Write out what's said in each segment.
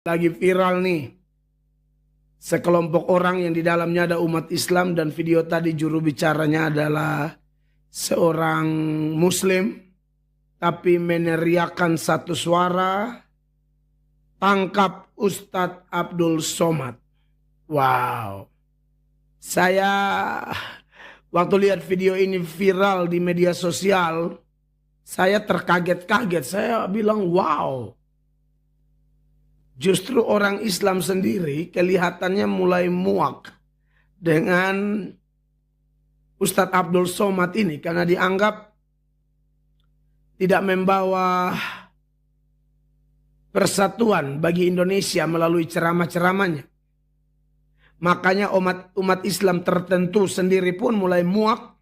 Lagi viral nih, sekelompok orang yang di dalamnya ada umat Islam dan video tadi juru bicaranya adalah seorang Muslim, tapi meneriakkan satu suara, tangkap Ustadz Abdul Somad. Wow, saya waktu lihat video ini viral di media sosial, saya terkaget-kaget, saya bilang wow. Justru orang Islam sendiri kelihatannya mulai muak dengan Ustadz Abdul Somad ini karena dianggap tidak membawa persatuan bagi Indonesia melalui ceramah-ceramahnya. Makanya umat Islam tertentu sendiri pun mulai muak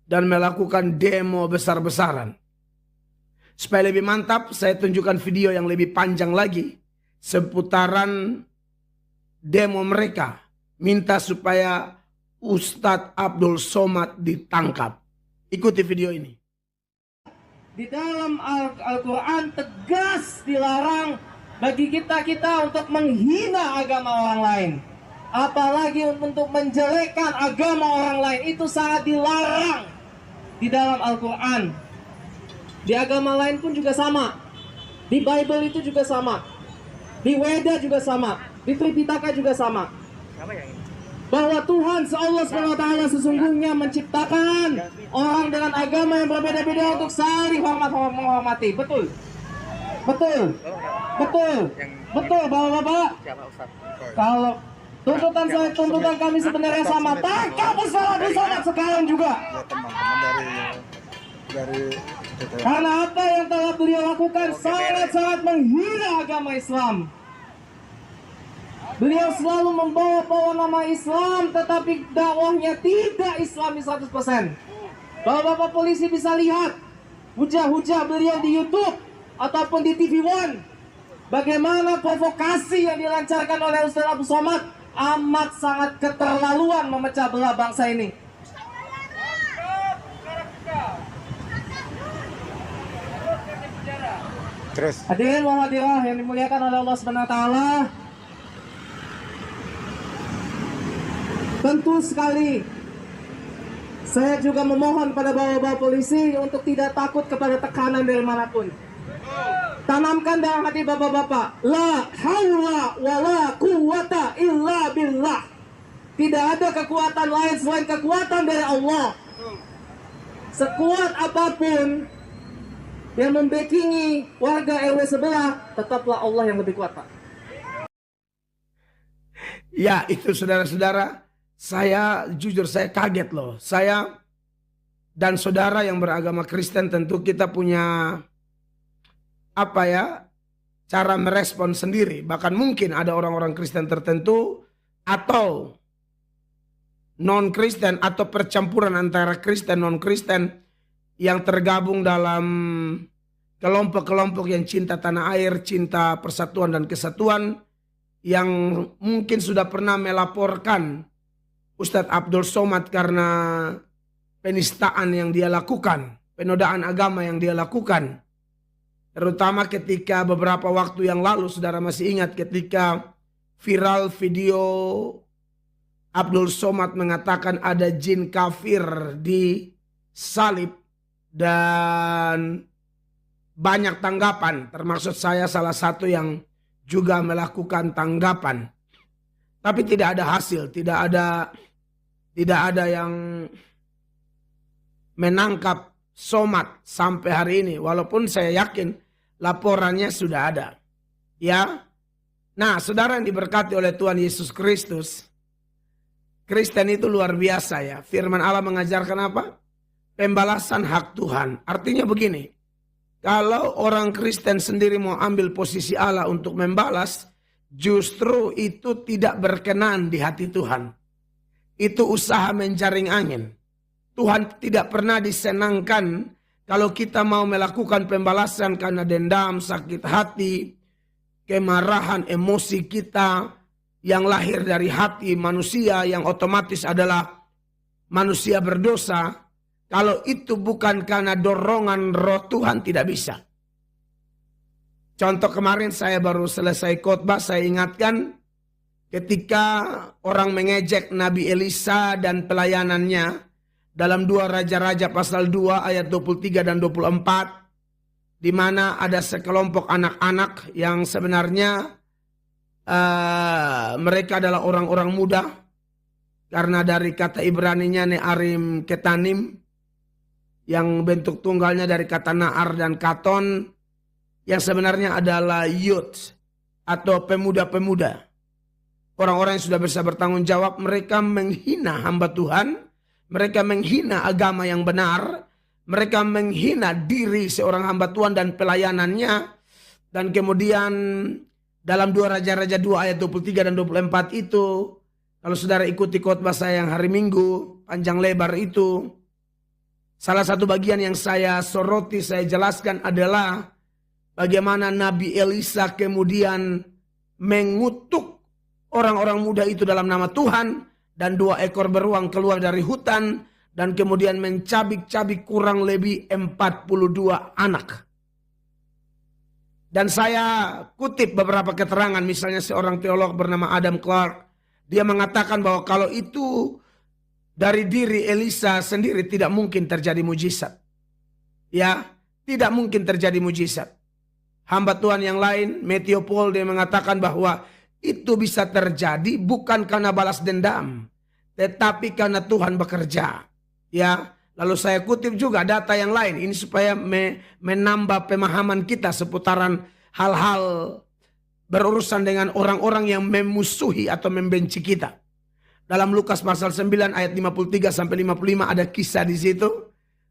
dan melakukan demo besar-besaran. Supaya lebih mantap, saya tunjukkan video yang lebih panjang lagi seputaran demo mereka. Minta supaya Ustadz Abdul Somad ditangkap. Ikuti video ini. Di dalam Al-Quran tegas dilarang bagi kita untuk menghina agama orang lain. Apalagi untuk menjelekkan agama orang lain, itu sangat dilarang di dalam Al-Quran. Di agama lain pun juga sama. Di Bible itu juga sama. Di Weda juga sama. Di Tripitaka juga sama. Bahwa Tuhan Allah SWT sesungguhnya menciptakan orang dengan agama yang berbeda-beda untuk saling menghormati. Betul. Betul. Betul. Betul, Bapak-bapak. Kalau tuntutan kami sebenarnya sama, tangkap Ustadz Somad sekarang juga. Karena apa yang telah beliau lakukan sangat-sangat menghina agama Islam. Beliau selalu membawa nama Islam, tetapi dakwahnya tidak Islami 100%. Bapak-bapak polisi bisa lihat hujah-hujah beliau di YouTube ataupun di TV One. Bagaimana provokasi yang dilancarkan oleh Ustadz Abdul Somad amat sangat keterlaluan memecah belah bangsa ini. Terus. Hadirin wa hadirat yang dimuliakan oleh Allah Subhanahu wa taala. Tentu sekali saya juga memohon pada bapak-bapak polisi untuk tidak takut kepada tekanan dari manapun. Tanamkan dalam hati bapak-bapak, la haula wala quwata illa billah. Tidak ada kekuatan lain selain kekuatan dari Allah. Sekuat apapun yang membackingi warga RW sebelah, tetaplah Allah yang lebih kuat, Pak. Ya, itu saudara-saudara, saya jujur saya kaget loh. Saya dan saudara yang beragama Kristen tentu kita punya cara merespon sendiri. Bahkan mungkin ada orang-orang Kristen tertentu atau non-Kristen atau percampuran antara Kristen non-Kristen yang tergabung dalam kelompok-kelompok yang cinta tanah air, cinta persatuan dan kesatuan, yang mungkin sudah pernah melaporkan Ustadz Abdul Somad karena penistaan yang dia lakukan, penodaan agama yang dia lakukan. Terutama ketika beberapa waktu yang lalu, saudara masih ingat ketika viral video Abdul Somad mengatakan ada jin kafir di salib. Dan banyak tanggapan, termasuk saya salah satu yang juga melakukan tanggapan. Tapi tidak ada hasil, tidak ada yang menangkap Somad sampai hari ini. Walaupun saya yakin laporannya sudah ada. Ya. Nah, saudara yang diberkati oleh Tuhan Yesus Kristus, Kristen itu luar biasa ya. Firman Allah mengajarkan apa? Pembalasan hak Tuhan. Artinya begini, kalau orang Kristen sendiri mau ambil posisi Allah untuk membalas, justru itu tidak berkenan di hati Tuhan. Itu usaha menjaring angin. Tuhan tidak pernah disenangkan kalau kita mau melakukan pembalasan karena dendam, sakit hati, kemarahan, emosi kita yang lahir dari hati manusia yang otomatis adalah manusia berdosa. Kalau itu bukan karena dorongan roh Tuhan, tidak bisa. Contoh kemarin saya baru selesai khotbah, saya ingatkan ketika orang mengejek Nabi Elisa dan pelayanannya dalam 2 Raja-Raja pasal 2 ayat 23 dan 24, di mana ada sekelompok anak-anak yang sebenarnya mereka adalah orang-orang muda, karena dari kata Ibraninya Ne'arim Ketanim yang bentuk tunggalnya dari kata Na'ar dan Katon, yang sebenarnya adalah youth atau pemuda-pemuda. Orang-orang yang sudah bisa bertanggung jawab. Mereka menghina hamba Tuhan, mereka menghina agama yang benar, mereka menghina diri seorang hamba Tuhan dan pelayanannya. Dan kemudian dalam 2 Raja-Raja 2 ayat 23 dan 24 itu, kalau saudara ikuti khotbah saya yang hari Minggu, panjang lebar itu, salah satu bagian yang saya soroti, saya jelaskan adalah bagaimana Nabi Elisa kemudian mengutuk orang-orang muda itu dalam nama Tuhan, dan 2 ekor beruang keluar dari hutan dan kemudian mencabik-cabik kurang lebih 42 anak. Dan saya kutip beberapa keterangan, misalnya seorang teolog bernama Adam Clark, dia mengatakan bahwa kalau itu dari diri Elisa sendiri tidak mungkin terjadi mujizat. Ya, tidak mungkin terjadi mujizat. Hamba Tuhan yang lain, Matthew Paul, dia mengatakan bahwa itu bisa terjadi bukan karena balas dendam, tetapi karena Tuhan bekerja. Ya, lalu saya kutip juga data yang lain ini supaya menambah pemahaman kita seputaran hal-hal berurusan dengan orang-orang yang memusuhi atau membenci kita. Dalam Lukas pasal 9 ayat 53 sampai 55 ada kisah di situ.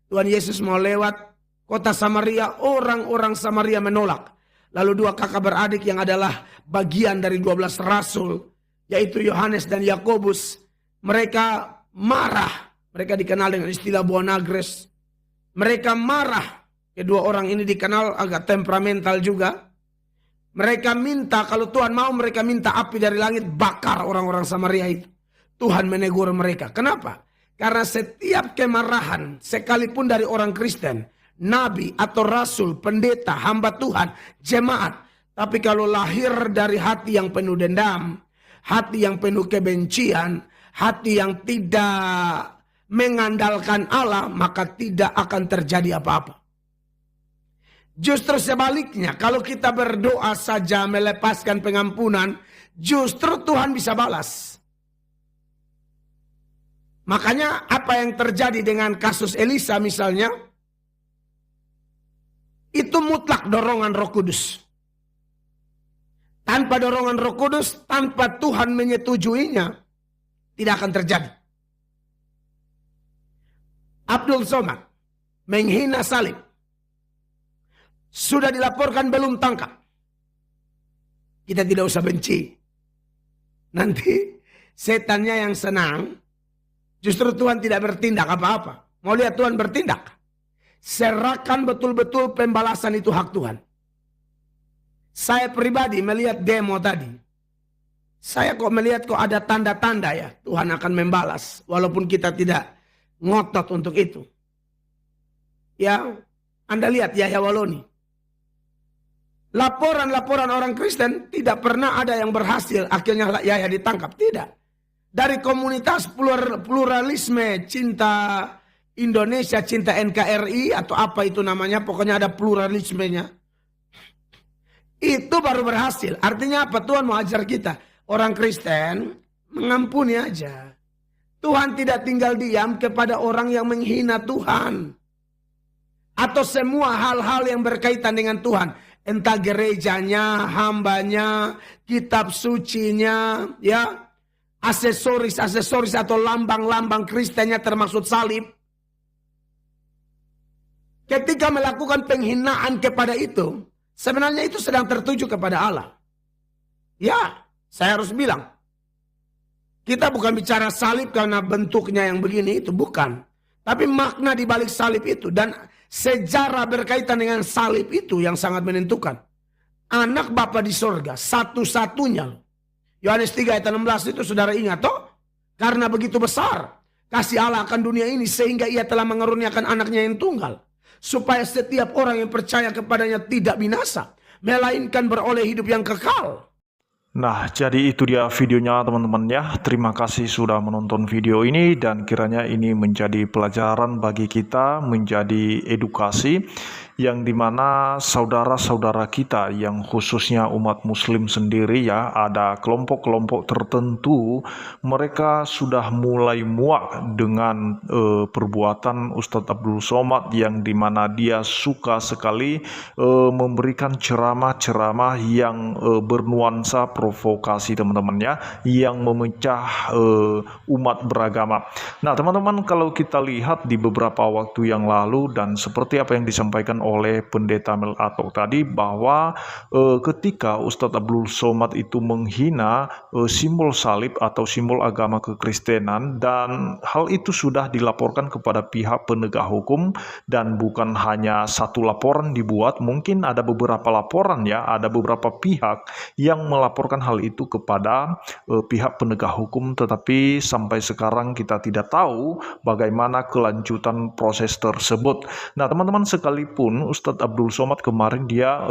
Tuhan Yesus mau lewat kota Samaria, orang-orang Samaria menolak. Lalu 2 kakak beradik yang adalah bagian dari 12 rasul, yaitu Yohanes dan Yakobus, mereka marah. Mereka dikenal dengan istilah Boanagres. Mereka marah. Kedua orang ini dikenal agak temperamental juga. Mereka minta, kalau Tuhan mau, mereka minta api dari langit bakar orang-orang Samaria itu. Tuhan menegur mereka. Kenapa? Karena setiap kemarahan, sekalipun dari orang Kristen, nabi atau rasul, pendeta, hamba Tuhan, jemaat, tapi kalau lahir dari hati yang penuh dendam, hati yang penuh kebencian, hati yang tidak mengandalkan Allah, maka tidak akan terjadi apa-apa. Justru sebaliknya, kalau kita berdoa saja melepaskan pengampunan, justru Tuhan bisa balas. Makanya apa yang terjadi dengan kasus Elisa misalnya, itu mutlak dorongan Roh Kudus. Tanpa dorongan Roh Kudus, tanpa Tuhan menyetujuinya, tidak akan terjadi. Abdul Somad menghina salib. Sudah dilaporkan belum tangkap. Kita tidak usah benci. Nanti setannya yang senang, justru Tuhan tidak bertindak apa-apa. Mau lihat Tuhan bertindak? Serahkan betul-betul pembalasan itu hak Tuhan. Saya pribadi melihat demo tadi. Saya kok melihat kok ada tanda-tanda ya Tuhan akan membalas. Walaupun kita tidak ngotot untuk itu. Ya, Anda lihat Yahya Waloni. Laporan-laporan orang Kristen tidak pernah ada yang berhasil akhirnya Yahya ditangkap. Tidak. Dari komunitas pluralisme cinta Indonesia, cinta NKRI atau apa itu namanya, pokoknya ada pluralismenya. Itu baru berhasil. Artinya apa? Tuhan mau ajar kita. Orang Kristen mengampuni aja. Tuhan tidak tinggal diam kepada orang yang menghina Tuhan. Atau semua hal-hal yang berkaitan dengan Tuhan. Entah gerejanya, hambanya, kitab sucinya, ya, aksesoris atau lambang-lambang Kristennya termasuk salib. Ketika melakukan penghinaan kepada itu, sebenarnya itu sedang tertuju kepada Allah. Ya, saya harus bilang. Kita bukan bicara salib karena bentuknya yang begini itu, bukan. Tapi makna di balik salib itu dan sejarah berkaitan dengan salib itu yang sangat menentukan. Anak Bapa di sorga, satu-satunya. Yohanes 3 ayat 16 itu saudara ingat toh? Karena begitu besar kasih Allah akan dunia ini sehingga ia telah mengaruniakan anaknya yang tunggal. Supaya setiap orang yang percaya kepadanya tidak binasa, melainkan beroleh hidup yang kekal. Nah, jadi itu dia videonya teman-teman ya. Terima kasih sudah menonton video ini dan kiranya ini menjadi pelajaran bagi kita, menjadi edukasi yang dimana saudara-saudara kita yang khususnya umat muslim sendiri ya, ada kelompok-kelompok tertentu, mereka sudah mulai muak dengan perbuatan Ustadz Abdul Somad yang dimana dia suka sekali memberikan ceramah-ceramah yang bernuansa provokasi teman-teman ya, yang memecah umat beragama. Nah teman-teman, kalau kita lihat di beberapa waktu yang lalu dan seperti apa yang disampaikan oleh Pendeta Mel Atok tadi, bahwa ketika Ustadz Abdul Somad itu menghina simbol salib atau simbol agama kekristenan, dan hal itu sudah dilaporkan kepada pihak penegak hukum, dan bukan hanya satu laporan dibuat, mungkin ada beberapa laporan ya, ada beberapa pihak yang melaporkan hal itu kepada pihak penegak hukum, tetapi sampai sekarang kita tidak tahu bagaimana kelanjutan proses tersebut. Nah teman-teman, sekalipun Ustadz Abdul Somad kemarin dia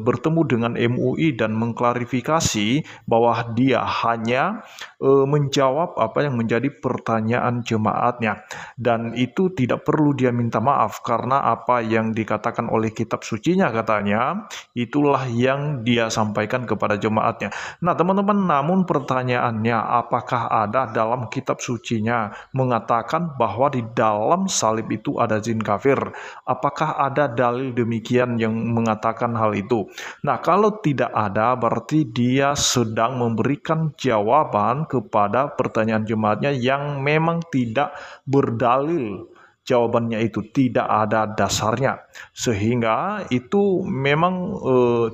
bertemu dengan MUI dan mengklarifikasi bahwa dia hanya menjawab apa yang menjadi pertanyaan jemaatnya, dan itu tidak perlu dia minta maaf karena apa yang dikatakan oleh kitab sucinya katanya itulah yang dia sampaikan kepada jemaatnya. Nah teman-teman, namun pertanyaannya, apakah ada dalam kitab sucinya mengatakan bahwa di dalam salib itu ada jin kafir? Apakah ada dalil demikian yang mengatakan hal itu? Nah kalau tidak ada, berarti dia sedang memberikan jawaban kepada pertanyaan jemaatnya yang memang tidak berdalil. Jawabannya itu tidak ada dasarnya, sehingga itu memang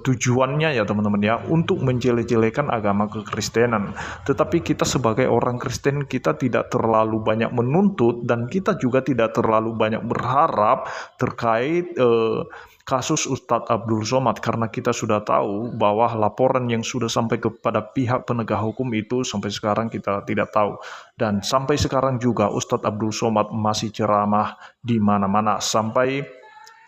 tujuannya ya teman-teman ya, untuk menjelek-jelekan agama kekristenan. Tetapi kita sebagai orang Kristen, kita tidak terlalu banyak menuntut dan kita juga tidak terlalu banyak berharap terkait kasus Ustadz Abdul Somad, karena kita sudah tahu bahwa laporan yang sudah sampai kepada pihak penegak hukum itu sampai sekarang kita tidak tahu. Dan sampai sekarang juga Ustadz Abdul Somad masih ceramah di mana-mana, sampai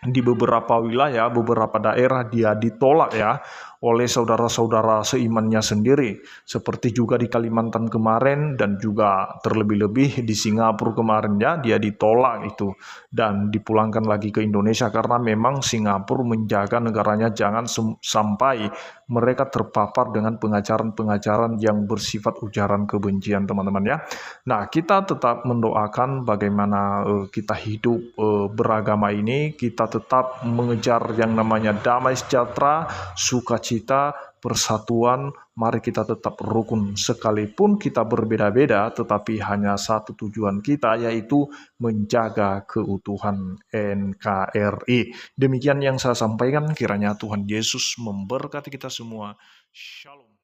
di beberapa wilayah, beberapa daerah dia ditolak ya oleh saudara-saudara seimannya sendiri, seperti juga di Kalimantan kemarin dan juga terlebih-lebih di Singapura kemarin ya, dia ditolak itu dan dipulangkan lagi ke Indonesia karena memang Singapura menjaga negaranya jangan sampai mereka terpapar dengan pengajaran-pengajaran yang bersifat ujaran kebencian teman-teman ya. Nah kita tetap mendoakan bagaimana kita hidup beragama ini, kita tetap mengejar yang namanya damai sejahtera, sukacita, persatuan. Mari kita tetap rukun, sekalipun kita berbeda-beda, tetapi hanya satu tujuan kita, yaitu menjaga keutuhan NKRI. Demikian yang saya sampaikan, kiranya Tuhan Yesus memberkati kita semua. Shalom.